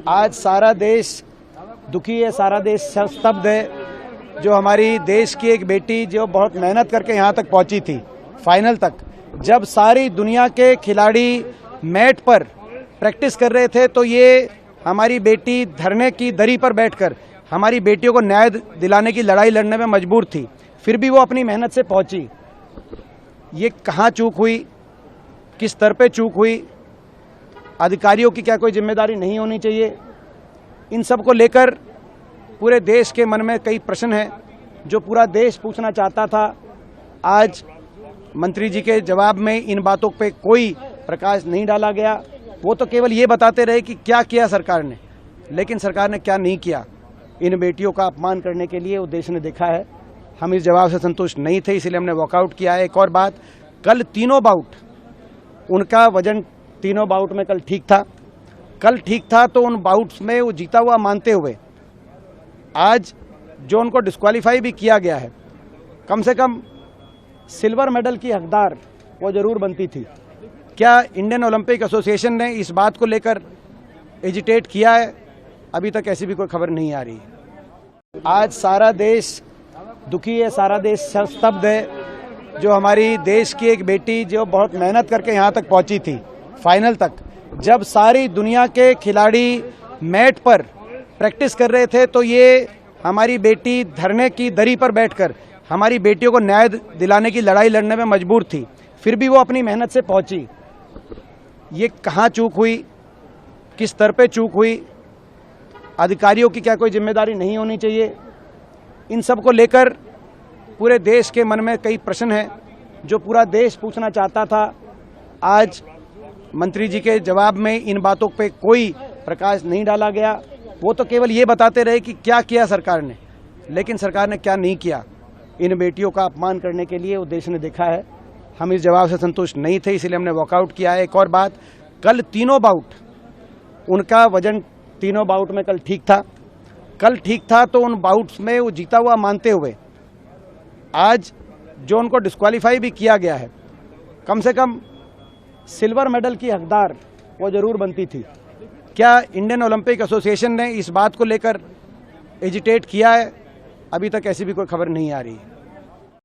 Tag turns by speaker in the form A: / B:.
A: आज सारा देश दुखी है, सारा देश स्तब्ध है। जो हमारी देश की एक बेटी जो बहुत मेहनत करके यहाँ तक पहुँची थी, फाइनल तक, जब सारी दुनिया के खिलाड़ी मैट पर प्रैक्टिस कर रहे थे तो ये हमारी बेटी धरने की दरी पर बैठकर हमारी बेटियों को न्याय दिलाने की लड़ाई लड़ने में मजबूर थी। फिर भी वो अपनी मेहनत से पहुंची। ये कहाँ चूक हुई, किस स्तर पे चूक हुई, अधिकारियों की क्या कोई जिम्मेदारी नहीं होनी चाहिए? इन सब को लेकर पूरे देश के मन में कई प्रश्न हैं जो पूरा देश पूछना चाहता था। आज मंत्री जी के जवाब में इन बातों पे कोई प्रकाश नहीं डाला गया। वो तो केवल ये बताते रहे कि क्या किया सरकार ने, लेकिन सरकार ने क्या नहीं किया। इन बेटियों का अपमान करने के लिए वो देश ने देखा है। हम इस जवाब से संतुष्ट नहीं थे, इसलिए हमने वॉकआउट किया है। एक और बात, कल तीनों बाउट उनका वजन तीनों बाउट में कल ठीक था, तो उन बाउट्स में वो जीता हुआ मानते हुए आज जो उनको डिस्क्वालीफाई भी किया गया है, कम से कम सिल्वर मेडल की हकदार वो जरूर बनती थी। क्या इंडियन ओलंपिक एसोसिएशन ने इस बात को लेकर एजिटेट किया है? अभी तक ऐसी भी कोई खबर नहीं आ रही। आज सारा देश दुखी है, सारा देश स्तब्ध है। जो हमारी देश की एक बेटी जो बहुत मेहनत करके यहाँ तक पहुँची थी, फाइनल तक, जब सारी दुनिया के खिलाड़ी मैट पर प्रैक्टिस कर रहे थे तो ये हमारी बेटी धरने की दरी पर बैठकर हमारी बेटियों को न्याय दिलाने की लड़ाई लड़ने में मजबूर थी। फिर भी वो अपनी मेहनत से पहुंची। ये कहाँ चूक हुई, किस स्तर पे चूक हुई, अधिकारियों की क्या कोई जिम्मेदारी नहीं होनी चाहिए? इन सब को लेकर पूरे देश के मन में कई प्रश्न हैं जो पूरा देश पूछना चाहता था। आज मंत्री जी के जवाब में इन बातों पे कोई प्रकाश नहीं डाला गया। वो तो केवल ये बताते रहे कि क्या किया सरकार ने, लेकिन सरकार ने क्या नहीं किया। इन बेटियों का अपमान करने के लिए वो देश ने देखा है। हम इस जवाब से संतुष्ट नहीं थे, इसलिए हमने वॉकआउट किया है। एक और बात, कल तीनों बाउट उनका वजन तीनों बाउट में कल ठीक था, तो उन बाउट्स में वो जीता हुआ मानते हुए आज जो उनको डिस्क्वालीफाई भी किया गया है, कम से कम सिल्वर मेडल की हकदार वो जरूर बनती थी। क्या इंडियन ओलंपिक एसोसिएशन ने इस बात को लेकर एजिटेट किया है? अभी तक ऐसी भी कोई खबर नहीं आ रही।